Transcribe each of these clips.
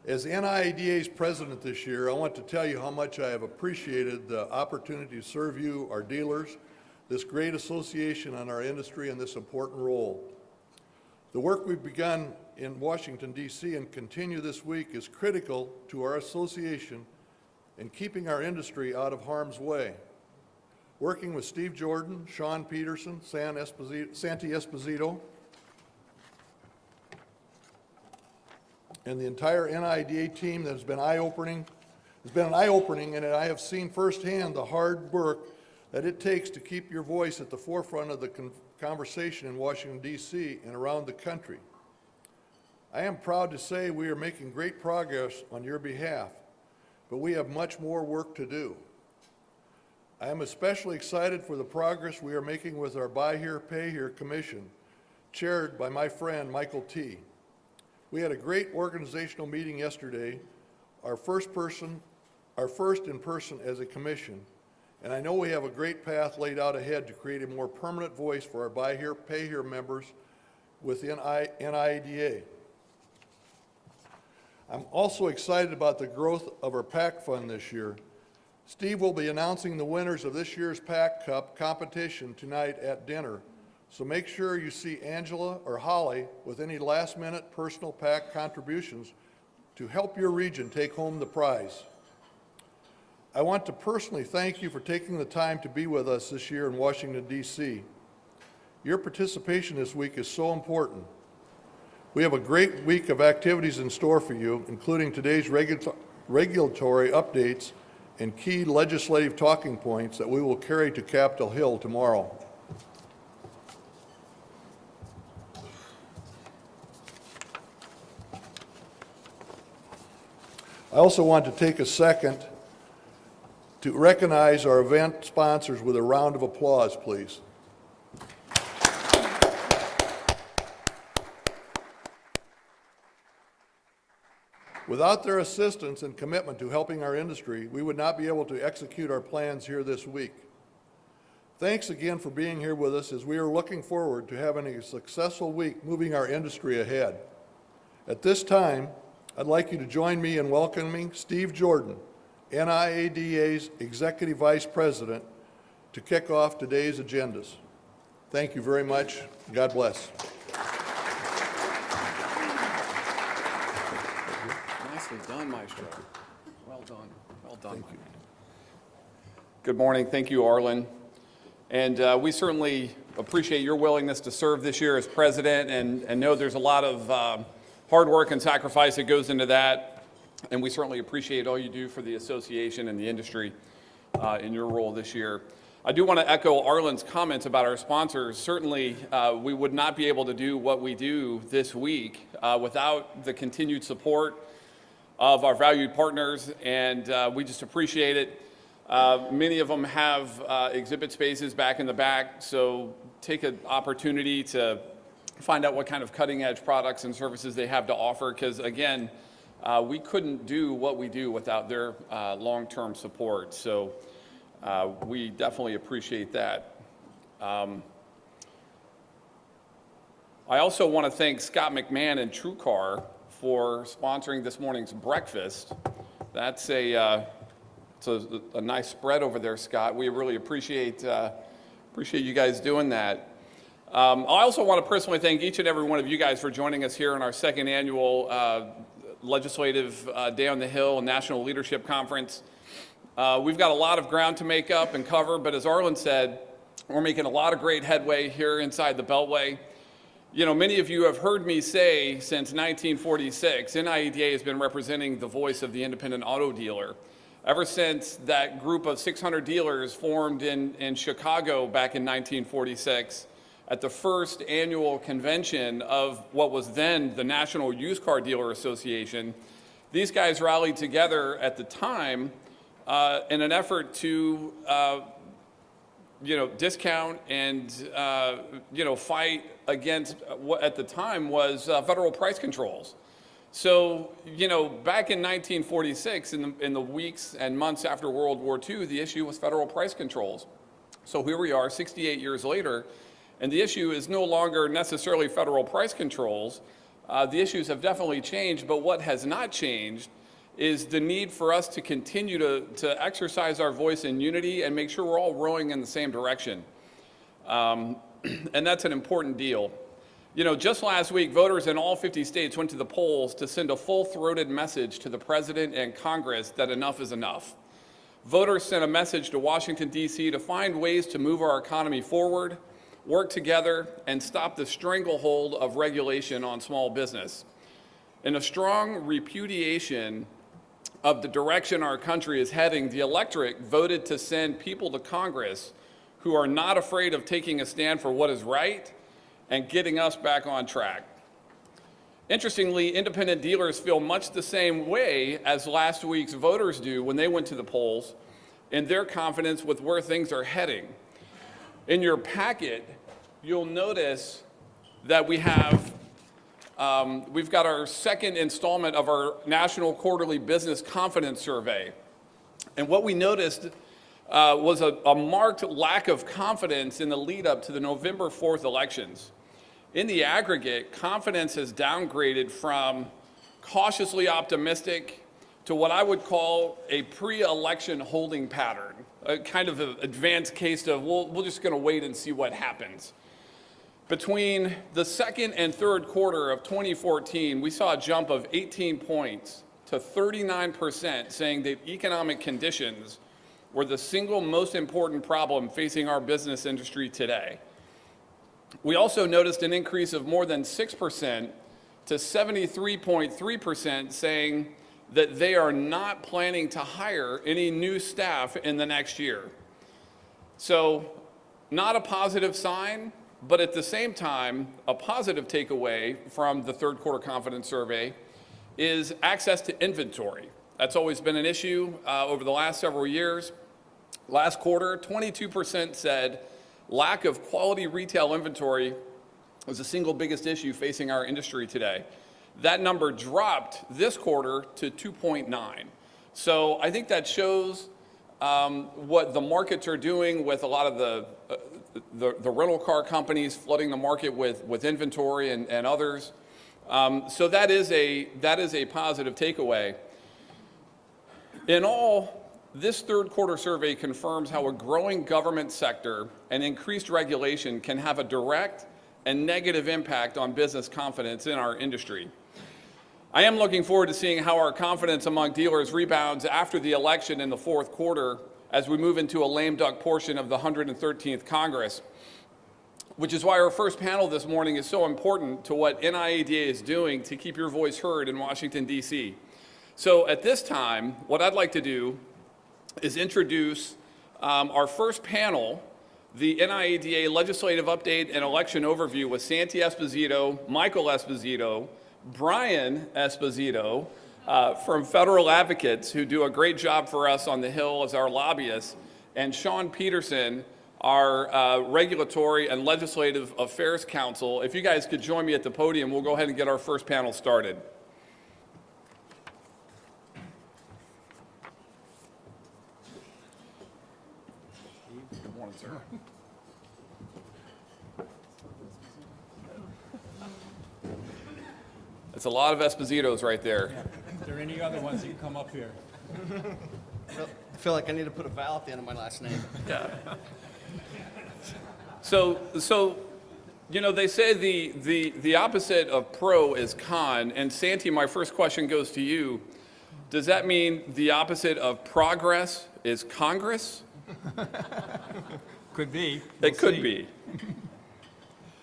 As NIADA's president this year, I want to tell you how much I have appreciated the opportunity to serve you, our dealers, this great association on our industry in this important role. The work we've begun in Washington, D.C. and continue this week is critical to our association in keeping our industry out of harm's way. Working with Steve Jordan, Sean Peterson, Santi Esposito, and the entire NIADA team that has been eye-opening. It's been an eye-opening, and I have seen firsthand the hard work that it takes to keep your voice at the forefront of the conversation in Washington, D.C. and around the country. I am proud to say we are making great progress on your behalf, but we have much more work to do. I am especially excited for the progress we are making with our Buy Here, Pay Here Commission, chaired by my friend Michael T. We had a great organizational meeting yesterday, our first in person as a commission, and I know we have a great path laid out ahead to create a more permanent voice for our Buy Here, Pay Here members within NIADA. I'm also excited about the growth of our PAC fund this year. Steve will be announcing the winners of this year's PAC Cup competition tonight at dinner. So make sure you see Angela or Holly with any last-minute personal PAC contributions to help your region take home the prize. I want to personally thank you for taking the time to be with us this year in Washington, D.C. Your participation this week is so important. We have a great week of activities in store for you, including today's regulatory updates and key legislative talking points that we will carry to Capitol Hill tomorrow. I also want to take a second to recognize our event sponsors with a round of applause, please. Without their assistance and commitment to helping our industry, we would not be able to execute our plans here this week. Thanks again for being here with us as we are looking forward to having a successful week moving our industry ahead. At this time, I'd like you to join me in welcoming Steve Jordan, NIADA's Executive Vice President, to kick off today's agendas. Thank you very much. God bless. Nicely done, Maestro. Well done. Well done. Thank you. Good morning. Thank you, Arlen. And we certainly appreciate your willingness to serve this year as president and know there's a lot of hard work and sacrifice that goes into that, and we certainly appreciate all you do for the association and the industry in your role this year. I do want to echo Arlen's comments about our sponsors. Certainly, we would not be able to do what we do this week without the continued support of our valued partners, and we just appreciate it. Many of them have exhibit spaces back in the back, so take an opportunity to find out what kind of cutting-edge products and services they have to offer, because again, we couldn't do what we do without their long-term support. So we definitely appreciate that. I also want to thank Scott McMahon and TrueCar for sponsoring this morning's breakfast. That's a nice spread over there, Scott. We really appreciate you guys doing that. I also want to personally thank each and every one of you guys for joining us here in our second annual Legislative Day on the Hill and National Leadership Conference. We've got a lot of ground to make up and cover, but as Arlen said, we're making a lot of great headway here inside the Beltway. You know, many of you have heard me say since 1946, NIADA has been representing the voice of the independent auto dealer. Ever since that group of 600 dealers formed in Chicago back in 1946, at the first annual convention of what was then the National Used Car Dealer Association, these guys rallied together at the time in an effort to, discount and, fight against what at the time was federal price controls. So, back in 1946, in the weeks and months after World War II, the issue was federal price controls. So here we are 68 years later, and the issue is no longer necessarily federal price controls. The issues have definitely changed, but what has not changed is the need for us to continue to exercise our voice in unity and make sure we're all rowing in the same direction. And that's an important deal. You know, just last week, voters in all 50 states went to the polls to send a full-throated message to the President and Congress that enough is enough. Voters sent a message to Washington, D.C. to find ways to move our economy forward, work together, and stop the stranglehold of regulation on small business. In a strong repudiation of the direction our country is heading, the electorate voted to send people to Congress who are not afraid of taking a stand for what is right and getting us back on track. Interestingly, independent dealers feel much the same way as last week's voters do when they went to the polls in their confidence with where things are heading. In your packet, you'll notice that we've got our second installment of our National Quarterly Business Confidence Survey. And what we noticed was a marked lack of confidence in the lead up to the November 4th elections. In the aggregate, confidence has downgraded from cautiously optimistic to what I would call a pre-election holding pattern, a kind of an advanced case of, we're just going to wait and see what happens. Between the second and third quarter of 2014, we saw a jump of 18 points to 39% saying that economic conditions were the single most important problem facing our business industry today. We also noticed an increase of more than 6% to 73.3% saying that they are not planning to hire any new staff in the next year. So, not a positive sign, but at the same time, a positive takeaway from the third quarter confidence survey is access to inventory. That's always been an issue over the last several years. Last quarter, 22% said lack of quality retail inventory was the single biggest issue facing our industry today. That number dropped this quarter to 2.9. So I think that shows what the markets are doing with a lot of the rental car companies flooding the market with inventory and others. So that is a positive takeaway. In all, this third quarter survey confirms how a growing government sector and increased regulation can have a direct and negative impact on business confidence in our industry. I am looking forward to seeing how our confidence among dealers rebounds after the election in the fourth quarter as we move into a lame duck portion of the 113th Congress, which is why our first panel this morning is so important to what NIADA is doing to keep your voice heard in Washington, D.C. So at this time, what I'd like to do is introduce our first panel, the NIADA Legislative Update and Election Overview with Santi Esposito, Michael Esposito, Brian Esposito from Federal Advocates, who do a great job for us on the Hill as our lobbyists, and Sean Peterson, our Regulatory and Legislative Affairs Counsel. If you guys could join me at the podium, we'll go ahead and get our first panel started. Good morning, sir. It's a lot of Espositos right there. If there are any other ones, you can come up here. I feel like I need to put a vowel at the end of my last name. Yeah. So, you know, they say the opposite of pro is con, and Santi, my first question goes to you. Does that mean the opposite of progress is Congress? Could be. It could be.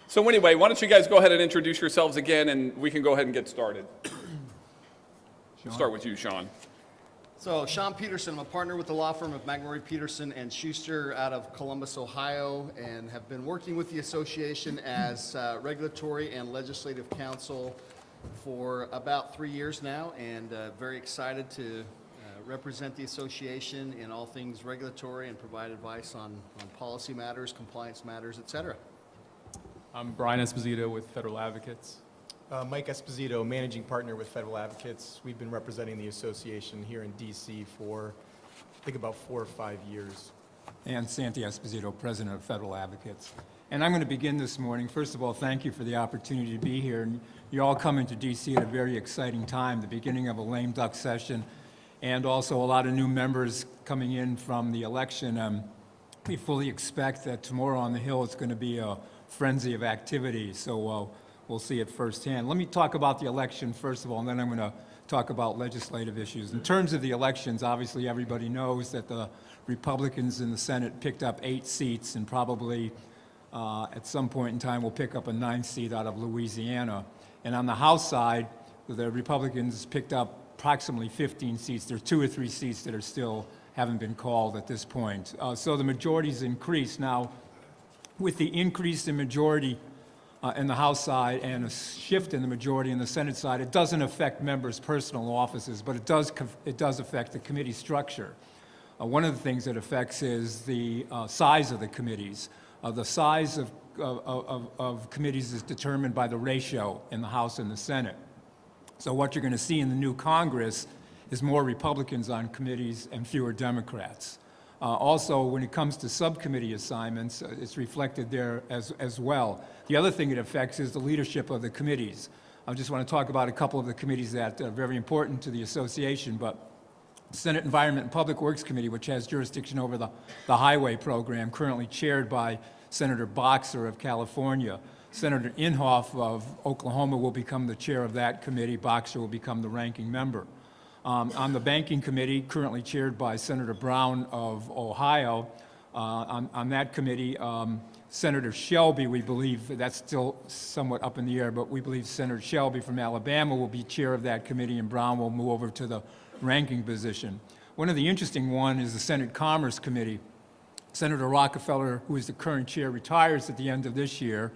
So anyway, why don't you guys go ahead and introduce yourselves again, and we can go ahead and get started. Start with you, Sean. So, Sean Peterson, I'm a partner with the law firm of McMurray Peterson and Schuster out of Columbus, Ohio, and have been working with the association as regulatory and legislative counsel for about 3 years now, and very excited to represent the association in all things regulatory and provide advice on policy matters, compliance matters, et cetera. I'm Brian Esposito with Federal Advocates. Mike Esposito, managing partner with Federal Advocates. We've been representing the association here in D.C. for, I think, about 4 or 5 years. and Santi Esposito, President of Federal Advocates. And I'm going to begin this morning. First of all, thank you for the opportunity to be here. And you're all coming to D.C. at a very exciting time, the beginning of a lame duck session, and also a lot of new members coming in from the election. We fully expect that tomorrow on the Hill it's going to be a frenzy of activity, so we'll see it firsthand. Let me talk about the election first of all, and then I'm going to talk about legislative issues. In terms of the elections, obviously everybody knows that the Republicans in the Senate picked up 8 seats and probably at some point in time will pick up a 9th seat out of Louisiana. And on the House side, the Republicans picked up approximately 15 seats. There are 2 or 3 seats that are still haven't been called at this point. So the majority's increased. Now, with the increase in majority in the House side and a shift in the majority in the Senate side, it doesn't affect members' personal offices, but it does affect the committee structure. One of the things it affects is the size of the committees. The size of committees is determined by the ratio in the House and the Senate. So what you're going to see in the new Congress is more Republicans on committees and fewer Democrats. Also, when it comes to subcommittee assignments, it's reflected there as well. The other thing it affects is the leadership of the committees. I just want to talk about a couple of the committees that are very important to the association, but Senate Environment and Public Works Committee, which has jurisdiction over the highway program, currently chaired by Senator Boxer of California. Senator Inhofe of Oklahoma will become the chair of that committee. Boxer will become the ranking member. On the Banking Committee, currently chaired by Senator Brown of Ohio, on that committee, Senator Shelby, we believe, that's still somewhat up in the air, but we believe Senator Shelby from Alabama will be chair of that committee, and Brown will move over to the ranking position. One of the interesting ones is the Senate Commerce Committee. Senator Rockefeller, who is the current chair, retires at the end of this year,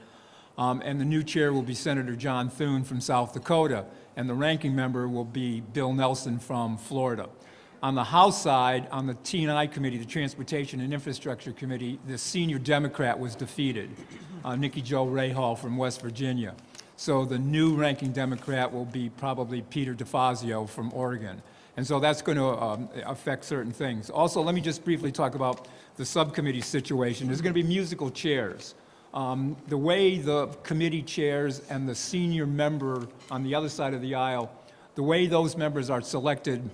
and the new chair will be Senator John Thune from South Dakota, and the ranking member will be Bill Nelson from Florida. On the House side, on the T&I Committee, the Transportation and Infrastructure Committee, the senior Democrat was defeated, Nikki Jo Rahal from West Virginia. So the new ranking Democrat will be probably Peter DeFazio from Oregon. And so that's going to affect certain things. Also, let me just briefly talk about the subcommittee situation. There's going to be musical chairs. The way the committee chairs and the senior member on the other side of the aisle, the way those members are selected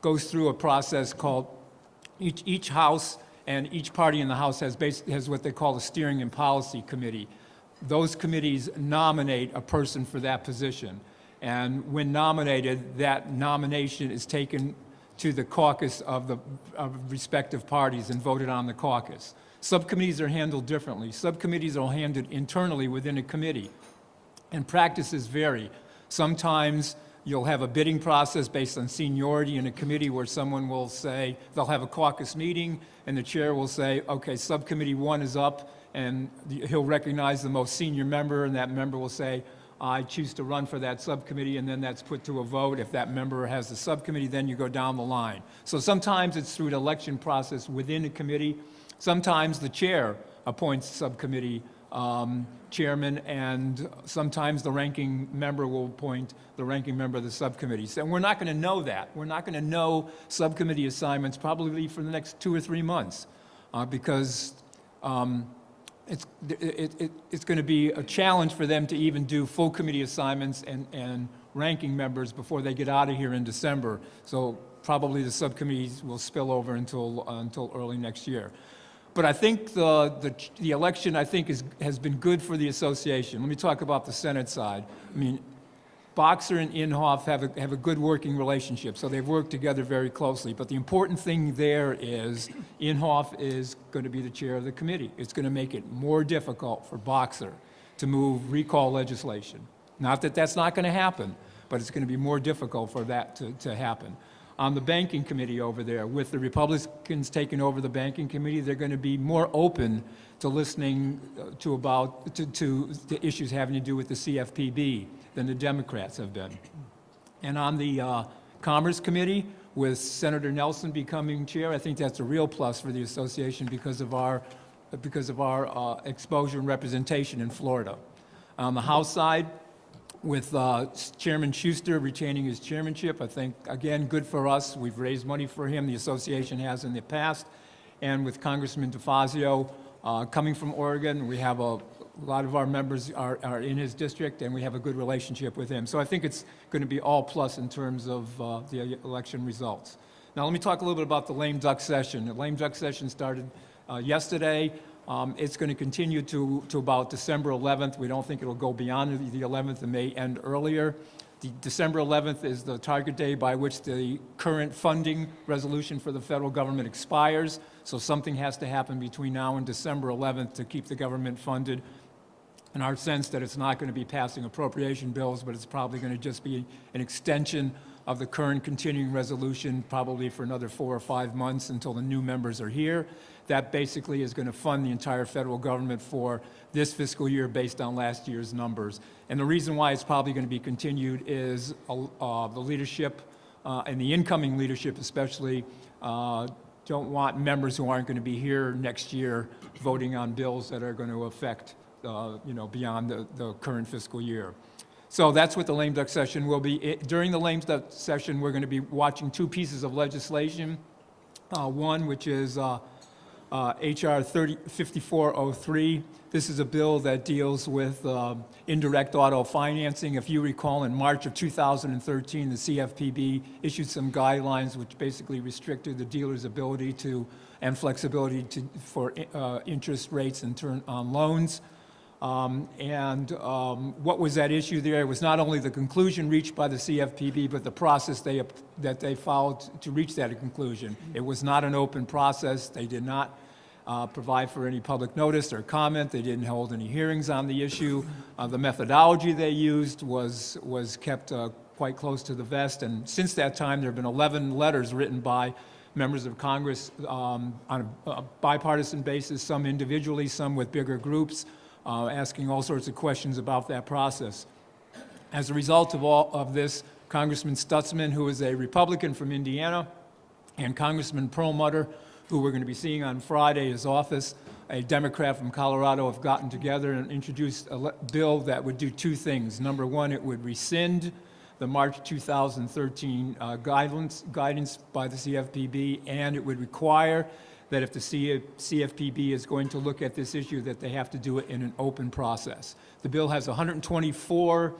goes through a process called each House and each party in the House has what they call a steering and policy committee. Those committees nominate a person for that position. And when nominated, that nomination is taken to the caucus of respective parties and voted on the caucus. Subcommittees are handled differently. Subcommittees are handled internally within a committee, and practices vary. Sometimes you'll have a bidding process based on seniority in a committee where someone will say, they'll have a caucus meeting, and the chair will say, okay, subcommittee 1 is up, and he'll recognize the most senior member, and that member will say, I choose to run for that subcommittee, and then that's put to a vote. If that member has the subcommittee, then you go down the line. So sometimes it's through an election process within a committee. Sometimes the chair appoints subcommittee chairman, and sometimes the ranking member will appoint the ranking member of the subcommittee. And we're not going to know that. We're not going to know subcommittee assignments probably for the next 2 or 3 months because it's going to be a challenge for them to even do full committee assignments and ranking members before they get out of here in December. So probably the subcommittees will spill over until early next year. But I think the election, I think, has been good for the association. Let me talk about the Senate side. I mean, Boxer and Inhofe have a good working relationship, so they've worked together very closely. But the important thing there is Inhofe is going to be the chair of the committee. It's going to make it more difficult for Boxer to move recall legislation. Not that that's not going to happen, but it's going to be more difficult for that to happen. On the Banking Committee over there, with the Republicans taking over the Banking Committee, they're going to be more open to listening to issues having to do with the CFPB than the Democrats have been. And on the Commerce Committee, with Senator Nelson becoming chair, I think that's a real plus for the association because of our exposure and representation in Florida. On the House side, with Chairman Schuster retaining his chairmanship, I think, again, good for us. We've raised money for him, the association has in the past. and with Congressman DeFazio coming from Oregon. We have a lot of our members are in his district, and we have a good relationship with him. So I think it's going to be all plus in terms of the election results. Now, let me talk a little bit about the lame duck session. The lame duck session started yesterday. It's going to continue to about December 11th. We don't think it'll go beyond the 11th. It may end earlier. The December 11th is the target day by which the current funding resolution for the federal government expires. So something has to happen between now and December 11th to keep the government funded. In our sense that it's not going to be passing appropriation bills, but it's probably going to just be an extension of the current continuing resolution, probably for another 4 or 5 months until the new members are here. That basically is going to fund the entire federal government for this fiscal year based on last year's numbers. And the reason why it's probably going to be continued is the leadership and the incoming leadership especially don't want members who aren't going to be here next year voting on bills that are going to affect, beyond the current fiscal year. So that's what the lame duck session will be. During the lame duck session, we're going to be watching 2 pieces of legislation. One, which is H.R. 5403. This is a bill that deals with indirect auto financing. If you recall, in March of 2013, the CFPB issued some guidelines which basically restricted the dealer's ability to and flexibility for interest rates on loans. What was that issue there? It was not only the conclusion reached by the CFPB, but the process that they followed to reach that conclusion. It was not an open process. They did not provide for any public notice or comment. They didn't hold any hearings on the issue. The methodology they used was kept quite close to the vest. And since that time, there have been 11 letters written by members of Congress on a bipartisan basis, some individually, some with bigger groups, asking all sorts of questions about that process. As a result of all of this, Congressman Stutzman, who is a Republican from Indiana, and Congressman Perlmutter, who we're going to be seeing on Friday, his office, a Democrat from Colorado, have gotten together and introduced a bill that would do 2 things. Number one, it would rescind the March 2013 guidance by the CFPB, and it would require that if the CFPB is going to look at this issue, that they have to do it in an open process. The bill has 124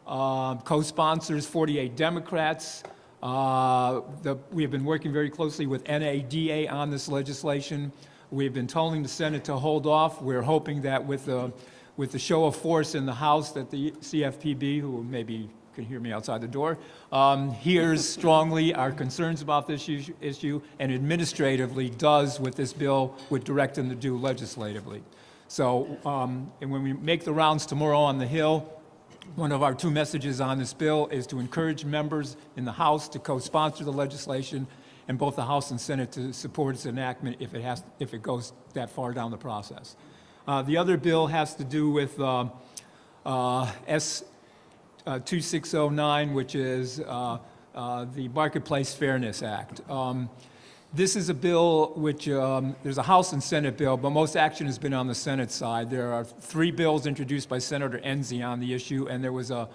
co-sponsors, 48 Democrats. We have been working very closely with NIADA on this legislation. We've been telling the Senate to hold off. We're hoping that with the show of force in the House that the CFPB, who maybe can hear me outside the door, hears strongly our concerns about this issue and administratively does what this bill would direct them to do legislatively. So, and when we make the rounds tomorrow on the Hill, one of our 2 messages on this bill is to encourage members in the House to co-sponsor the legislation and both the House and Senate to support its enactment if it goes that far down the process. The other bill has to do with S 2609, which is the Marketplace Fairness Act. This is a bill which, there's a House and Senate bill, but most action has been on the Senate side. There are 3 bills introduced by Senator Enzi on the issue, and there was an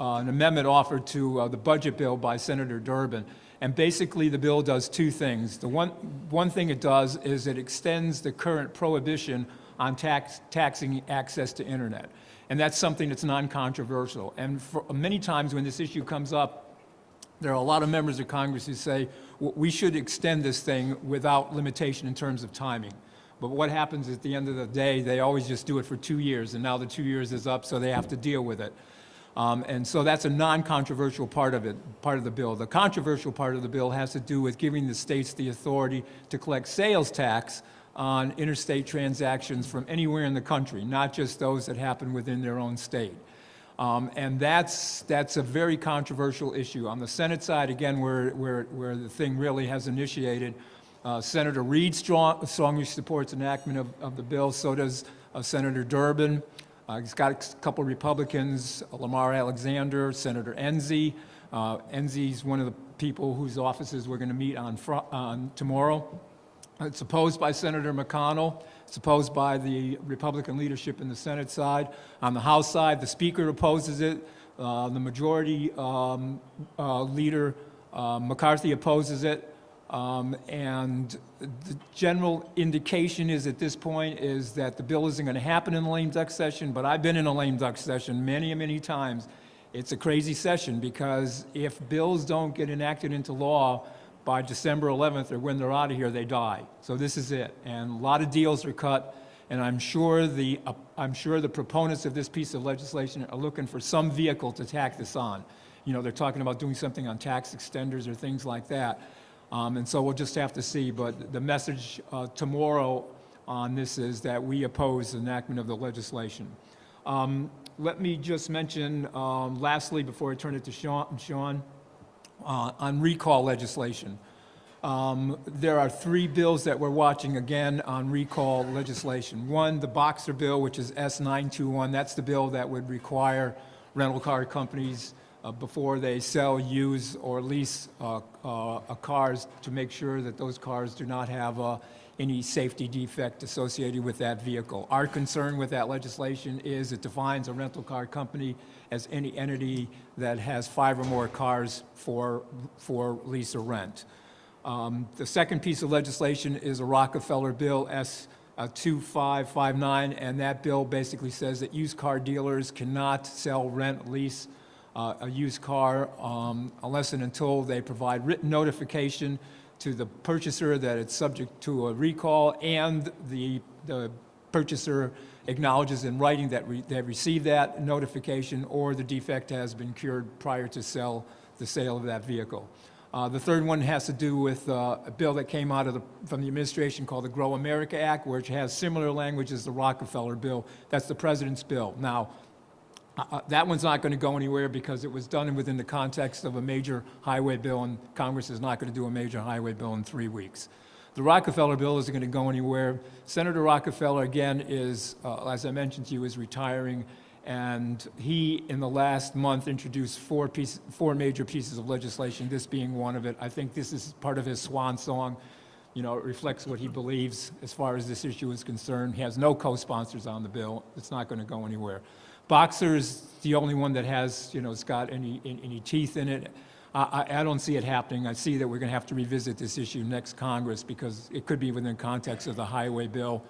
amendment offered to the budget bill by Senator Durbin. And basically, the bill does 2 things. The one thing it does is it extends the current prohibition on taxing access to internet. And that's something that's non-controversial. And many times when this issue comes up, there are a lot of members of Congress who say, well, we should extend this thing without limitation in terms of timing. But what happens at the end of the day, they always just do it for 2 years, and now the 2 years is up, so they have to deal with it. And so that's a non-controversial part of the bill. The controversial part of the bill has to do with giving the states the authority to collect sales tax on interstate transactions from anywhere in the country, not just those that happen within their own state. And that's a very controversial issue. On the Senate side, again, where the thing really has initiated, Senator Reid strongly supports enactment of the bill. So does Senator Durbin. He's got a couple Republicans, Lamar Alexander, Senator Enzi. Enzi's one of the people whose offices we're going to meet on tomorrow. It's opposed by Senator McConnell. It's opposed by the Republican leadership in the Senate side. On the House side, the Speaker opposes it. The Majority Leader McCarthy opposes it. And the general indication is at this point is that the bill isn't going to happen in the lame duck session, but I've been in a lame duck session many, many times. It's a crazy session because if bills don't get enacted into law by December 11th or when they're out of here, they die. So this is it. And a lot of deals are cut, and I'm sure the proponents of this piece of legislation are looking for some vehicle to tack this on. You know, they're talking about doing something on tax extenders or things like that. And so we'll just have to see. But the message tomorrow on this is that we oppose the enactment of the legislation. Let me just mention, lastly, before I turn it to Sean, on recall legislation. There are 3 bills that we're watching again on recall legislation. One, the Boxer bill, which is S921. That's the bill that would require rental car companies before they sell, use, or lease cars to make sure that those cars do not have any safety defect associated with that vehicle. Our concern with that legislation is it defines a rental car company as any entity that has 5 or more cars for lease or rent. The second piece of legislation is a Rockefeller bill, S2559, and that bill basically says that used car dealers cannot sell, rent, lease a used car unless and until they provide written notification to the purchaser that it's subject to a recall, and the purchaser acknowledges in writing that they received that notification or the defect has been cured prior to the sale of that vehicle. The third one has to do with a bill that came out from the administration called the Grow America Act, which has similar language as the Rockefeller bill. That's the president's bill. Now, that one's not going to go anywhere because it was done within the context of a major highway bill, and Congress is not going to do a major highway bill in 3 weeks. The Rockefeller bill isn't going to go anywhere. Senator Rockefeller, again, is, as I mentioned to you, is retiring, and he, in the last month, introduced 4 major pieces of legislation, this being one of it. I think this is part of his swan song. You know, it reflects what he believes as far as this issue is concerned. He has no co-sponsors on the bill. It's not going to go anywhere. Boxer is the only one that has, you know, it's got any teeth in it. I don't see it happening. I see that we're going to have to revisit this issue next Congress because it could be within context of the highway bill.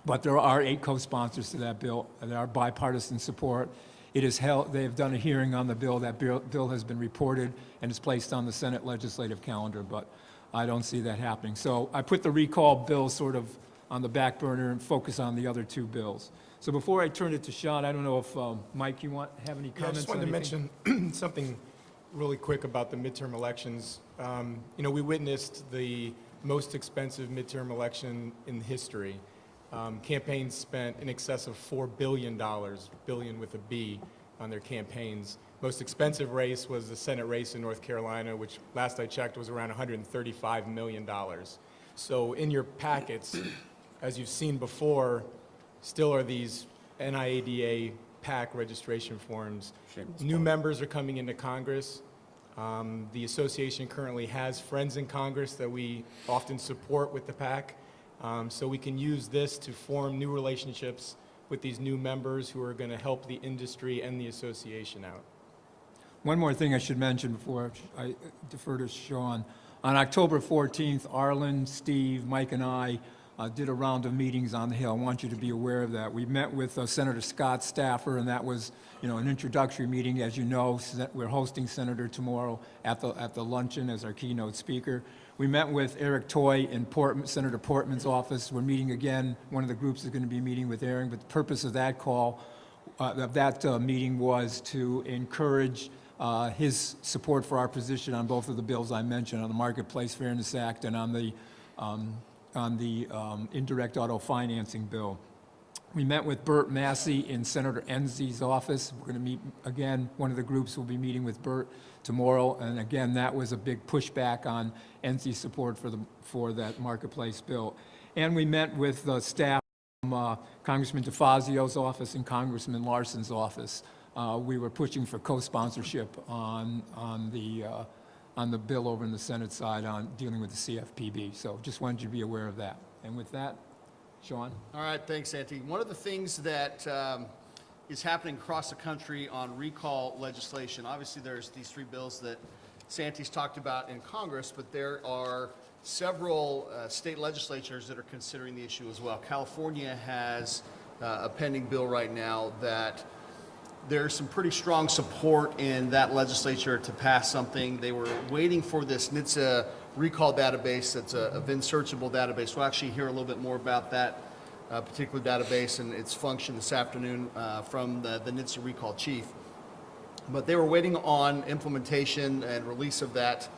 But there are 8 co-sponsors to that bill. There are bipartisan support. It is held. They have done a hearing on the bill. That bill has been reported and is placed on the Senate legislative calendar. But I don't see that happening. So I put the recall bill sort of on the back burner and focus on the other 2 bills. So before I turn it to Sean, I don't know if, Mike, you have any Yeah, I comments just on wanted to anything? mention something really quick about the midterm elections. You know, we witnessed the most expensive midterm election in history. Campaigns spent in excess of $4 billion, billion with a B, on their campaigns. Most expensive race was the Senate race in North Carolina, which last I checked was around $135 million. So in your packets, as you've seen before, still are these NIADA PAC registration forms. New members are coming into Congress. The association currently has friends in Congress that we often support with the PAC. So we can use this to form new relationships with these new members who are going to help the industry and the association out. One more thing I should mention before I defer to Sean. On October 14th, Arlen, Steve, Mike, and I did a round of meetings on the Hill. I want you to be aware of that. We met with Senator Scott Staffer, and that was, you know, an introductory meeting. As you know, we're hosting Senator tomorrow at the luncheon as our keynote speaker. We met with Eric Toy in Senator Portman's office. We're meeting again. One of the groups is going to be meeting with Aaron, but the purpose of that meeting was to encourage his support for our position on both of the bills I mentioned, on the Marketplace Fairness Act and on the indirect auto financing bill. We met with Burt Massey in Senator Enzi's office. We're going to meet again. One of the groups will be meeting with Burt tomorrow, and again, that was a big pushback on Enzi's support for that Marketplace bill. And we met with staff from Congressman DeFazio's office and Congressman Larson's office. We were pushing for co-sponsorship on the bill over in the Senate side on dealing with the CFPB. So just wanted you to be aware of that. And with that, Sean? All right, thanks, Santi. One of the things that is happening across the country on recall legislation, obviously there's these 3 bills that Santi's talked about in Congress, but there are several state legislatures that are considering the issue as well. California has a pending bill right now that there's some pretty strong support in that legislature to pass something. They were waiting for this NHTSA recall database that's a VIN searchable database. We'll actually hear a little bit more about that particular database and its function this afternoon from the NHTSA recall chief. But they were waiting on implementation and release of that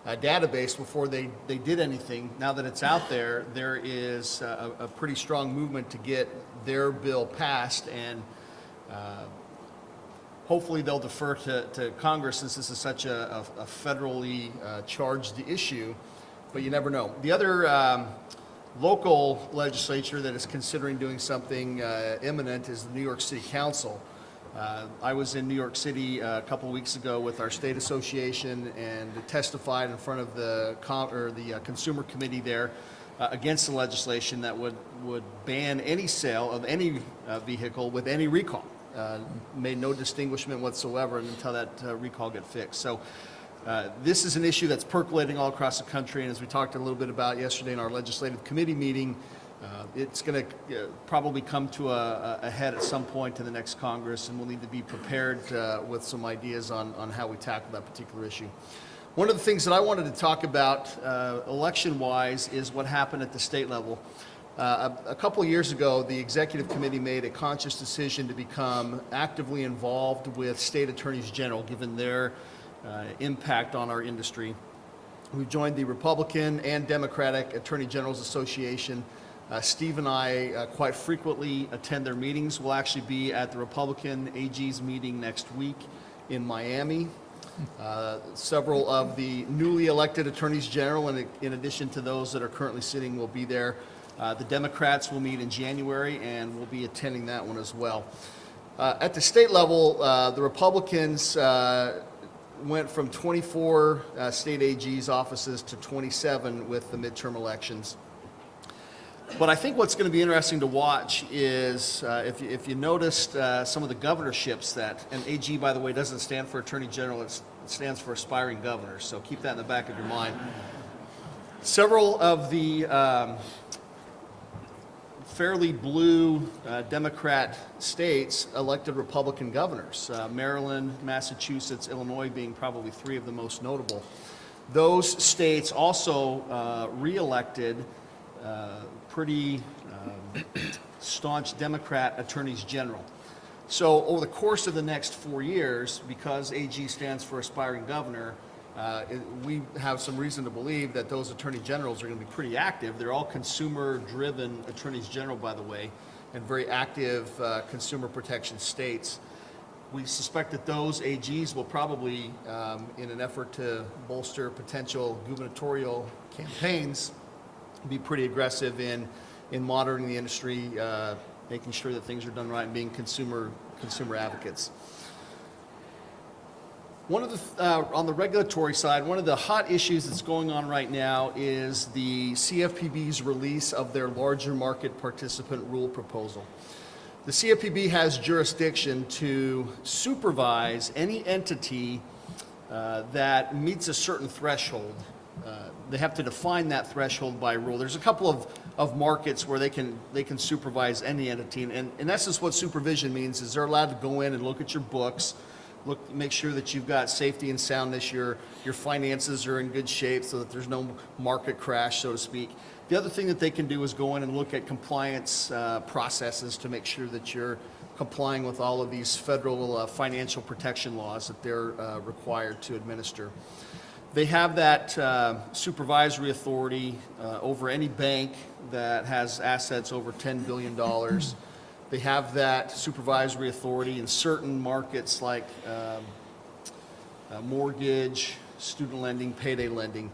database before they did anything. Now that it's out there, there is a pretty strong movement to get their bill passed, and hopefully they'll defer to Congress since this is such a federally charged issue, but you never know. The other local legislature that is considering doing something imminent is the New York City Council. I was in New York City a couple weeks ago with our state association and testified in front of the consumer committee there against the legislation that would ban any sale of any vehicle with any recall. Made no distinguishment whatsoever until that recall get fixed. So this is an issue that's percolating all across the country, and as we talked a little bit about yesterday in our legislative committee meeting, it's going to probably come to a head at some point in the next Congress, and we'll need to be prepared with some ideas on how we tackle that particular issue. One of the things that I wanted to talk about election-wise is what happened at the state level. A couple of years ago, the executive committee made a conscious decision to become actively involved with state attorneys general, given their impact on our industry. We've joined the Republican and Democratic Attorney Generals Association. Steve and I quite frequently attend their meetings. We'll actually be at the Republican AG's meeting next week in Miami. Several of the newly elected attorneys general, in addition to those that are currently sitting, will be there. The Democrats will meet in January, and we'll be attending that one as well. At the state level, the Republicans went from 24 state AG's offices to 27 with the midterm elections. But I think what's going to be interesting to watch is if you noticed some of the governorships that, and AG, by the way, doesn't stand for Attorney General, it stands for aspiring governors, so keep that in the back of your mind. Several of the fairly blue Democrat states elected Republican governors, Maryland, Massachusetts, Illinois being probably three of the most notable. Those states also re-elected pretty staunch Democrat attorneys general. So over the course of the next 4 years, because AG stands for aspiring governor, we have some reason to believe that those attorney generals are going to be pretty active. They're all consumer-driven attorneys general, by the way, and very active consumer protection states. We suspect that those AGs will probably, in an effort to bolster potential gubernatorial campaigns, be pretty aggressive in monitoring the industry, making sure that things are done right, and being consumer advocates. One of the on the regulatory side, one of the hot issues that's going on right now is the CFPB's release of their larger market participant rule proposal. The CFPB has jurisdiction to supervise any entity that meets a certain threshold. They have to define that threshold by rule. There's a couple of markets where they can supervise any entity, and in essence what supervision means is they're allowed to go in and look at your books, make sure that you've got safety and soundness, your finances are in good shape so that there's no market crash, so to speak. The other thing that they can do is go in and look at compliance processes to make sure that you're complying with all of these federal financial protection laws that they're required to administer. They have that supervisory authority over any bank that has assets over $10 billion. They have that supervisory authority in certain markets like mortgage, student lending, payday lending.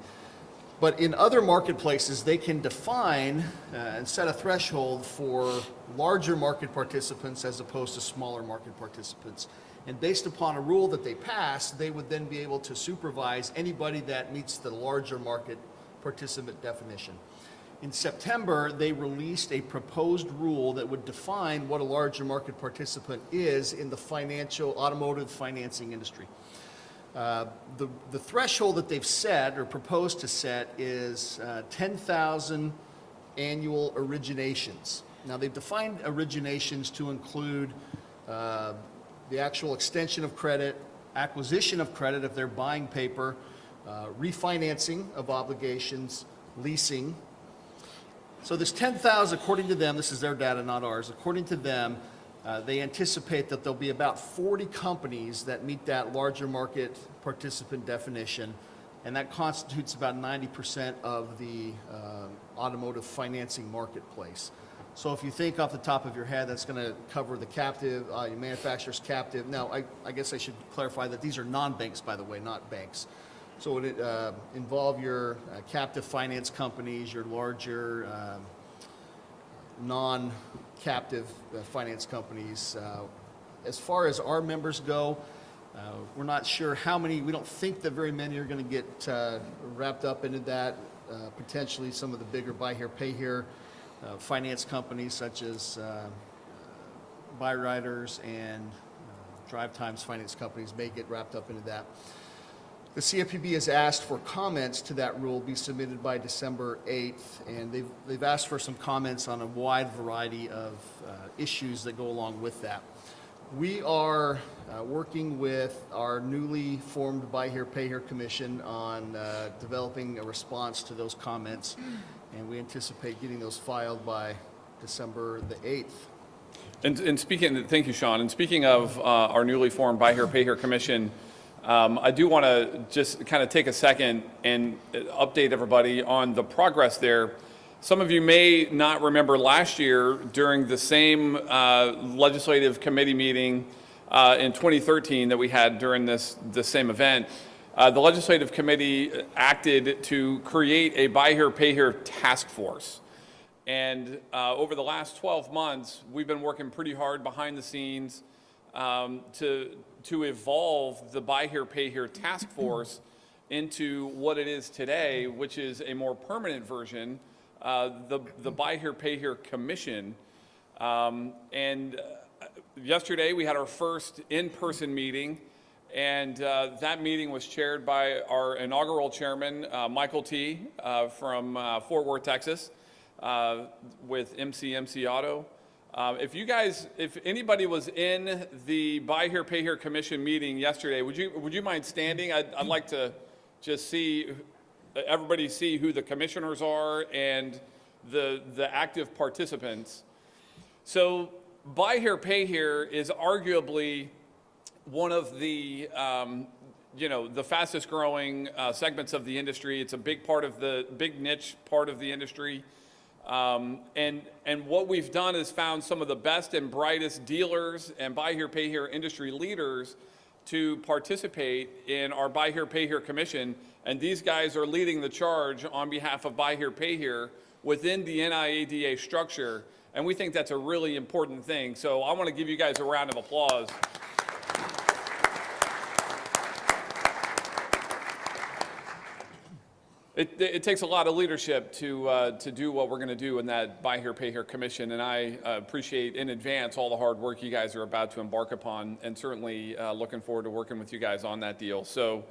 But in other marketplaces, they can define and set a threshold for larger market participants as opposed to smaller market participants. And based upon a rule that they pass, they would then be able to supervise anybody that meets the larger market participant definition. In September, they released a proposed rule that would define what a larger market participant is in the automotive financing industry. The threshold that they've set or proposed to set is 10,000 annual originations. Now, they've defined originations to include the actual extension of credit, acquisition of credit if they're buying paper, refinancing of obligations, leasing. So this 10,000, according to them, this is their data, not ours, according to them, they anticipate that there'll be about 40 companies that meet that larger market participant definition, and that constitutes about 90% of the automotive financing marketplace. So if you think off the top of your head, that's going to cover the captive, your manufacturer's captive. Now, I guess I should clarify that these are non-banks, by the way, not banks. So it would involve your captive finance companies, your larger non-captive finance companies. As far as our members go, we're not sure how many, we don't think that very many are going to get wrapped up into that. Potentially some of the bigger buy here, pay here finance companies such as Buy Riders and Drive Times finance companies may get wrapped up into that. The CFPB has asked for comments to that rule be submitted by December 8th, and they've asked for some comments on a wide variety of issues that go along with that. We are working with our newly formed Buy Here, Pay Here Commission on developing a response to those comments, and we anticipate getting those filed by December the 8th. And speaking, thank you, Sean. And speaking of our newly formed Buy Here, Pay Here Commission, I do want to just kind of take a second and update everybody on the progress there. Some of you may not remember last year during the same legislative committee meeting in 2013 that we had during this same event. The legislative committee acted to create a Buy Here, Pay Here task force. And over the last 12 months, we've been working pretty hard behind the scenes to evolve the Buy Here, Pay Here task force into what it is today, which is a more permanent version, the Buy Here, Pay Here Commission. Yesterday we had our first in-person meeting, and that meeting was chaired by our inaugural chairman, Michael T. From Fort Worth, Texas, with MC Auto. If anybody was in the Buy Here, Pay Here Commission meeting yesterday, would you mind standing? I'd like to just see everybody see who the commissioners are and the active participants. So Buy Here, Pay Here is arguably one of the the fastest growing segments of the industry. It's a big part of the big niche part of the industry. And what we've done is found some of the best and brightest dealers and Buy Here, Pay Here industry leaders to participate in our Buy Here, Pay Here Commission. And these guys are leading the charge on behalf of Buy Here, Pay Here within the NIADA structure. And we think that's a really important thing. So I want to give you guys a round of applause. It takes a lot of leadership to do what we're going to do in that Buy Here, Pay Here Commission, and I appreciate in advance all the hard work you guys are about to embark upon, and certainly looking forward to working with you guys on that deal. So,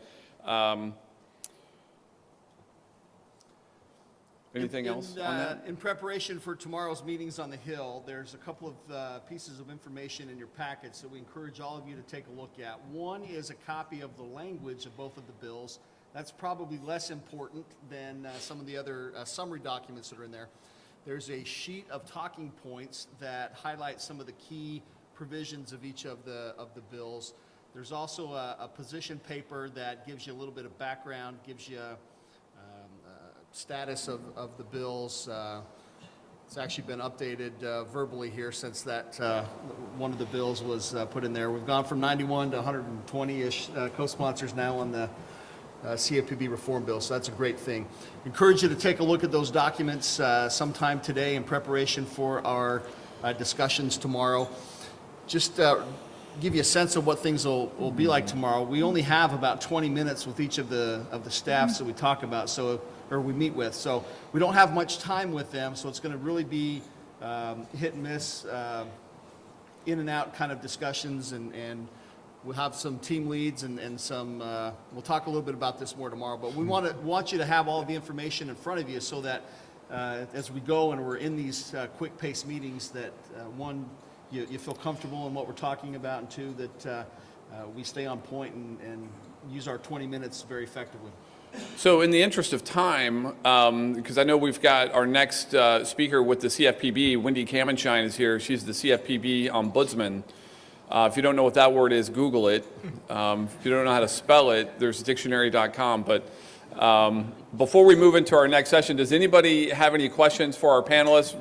anything else on that? In preparation for tomorrow's meetings on the Hill, there's a couple of pieces of information in your packets that we encourage all of you to take a look at. One is a copy of the language of both of the bills. That's probably less important than some of the other summary documents that are in there. There's a sheet of talking points that highlight some of the key provisions of each of the bills. There's also a position paper that gives you a little bit of background, gives you status of the bills. It's actually been updated verbally here since that one of the bills was put in there. We've gone from 91 to 120-ish co-sponsors now on the CFPB reform bill, so that's a great thing. Encourage you to take a look at those documents sometime today in preparation for our discussions tomorrow. Just give you a sense of what things will be like tomorrow. We only have about 20 minutes with each of the staffs that we talk about, or we meet with, so we don't have much time with them, so it's going to really be hit and miss, in and out kind of discussions, and we'll have some team leads and some, we'll talk a little bit about this more tomorrow, but we want you to have all the information in front of you so that as we go and we're in these quick pace meetings that one, you feel comfortable in what we're talking about, and two, that we stay on point and use our 20 minutes very effectively. So in the interest of time, because I know we've got our next speaker with the CFPB, Wendy Kamenshine is here. She's the CFPB ombudsman. If you don't know what that word is, Google it. If you don't know how to spell it, there's dictionary.com. But before we move into our next session, does anybody have any questions for our panelists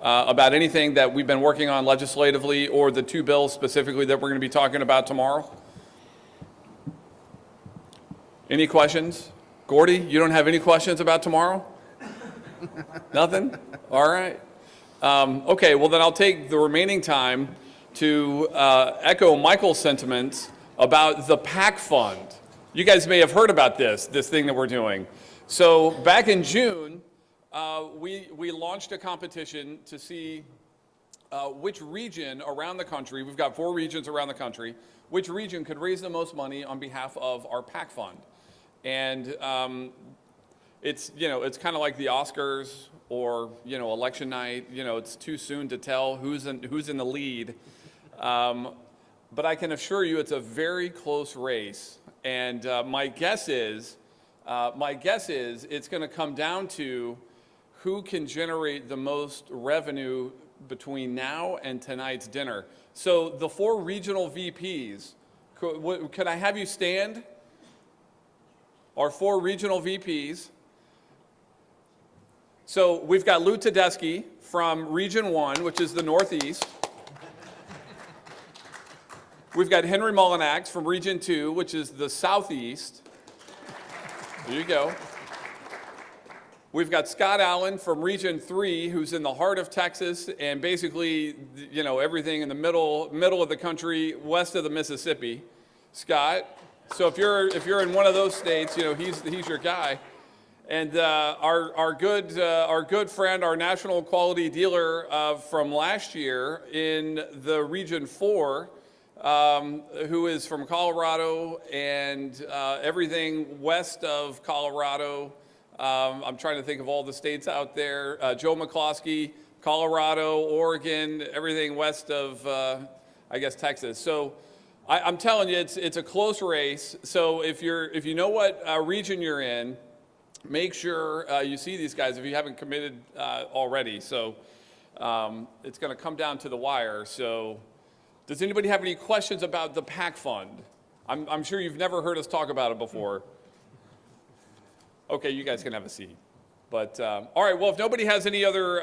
about anything that we've been working on legislatively or the two bills specifically that we're going to be talking about tomorrow? Any questions? Gordy, you don't have any questions about tomorrow? Nothing? All right. Okay, well then I'll take the remaining time to echo Michael's sentiments about the PAC Fund. You guys may have heard about this thing that we're doing. So back in June, we launched a competition to see which region around the country, we've got 4 regions around the country, which region could raise the most money on behalf of our PAC Fund. And it's kind of like the Oscars or, election night. It's too soon to tell who's in the lead. But I can assure you it's a very close race. And my guess is it's going to come down to who can generate the most revenue between now and tonight's dinner. So the 4 regional VPs, could I have you stand? Our 4 regional VPs. So we've got Lou Tedeschi from Region 1, which is the Northeast. We've got Henry Mullinax from Region 2, which is the Southeast. There you go. We've got Scott Allen from Region 3, who's in the heart of Texas and basically, everything in the middle of the country, west of the Mississippi. Scott. So if you're in one of those states, he's your guy. And our good friend, our national quality dealer from last year in the Region 4, who is from Colorado and everything west of Colorado. I'm trying to think of all the states out there. Joe McCloskey, Colorado, Oregon, everything west of, Texas. So I'm telling you, it's a close race. So if you know what region you're in, make sure you see these guys if you haven't committed already. So it's going to come down to the wire. So does anybody have any questions about the PAC Fund? I'm sure you've never heard us talk about it before. Okay, you guys can have a seat. But all right, well, if nobody has any other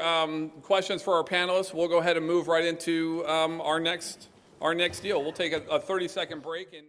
questions for our panelists, we'll go ahead and move right into our next deal. We'll take a 30-second break.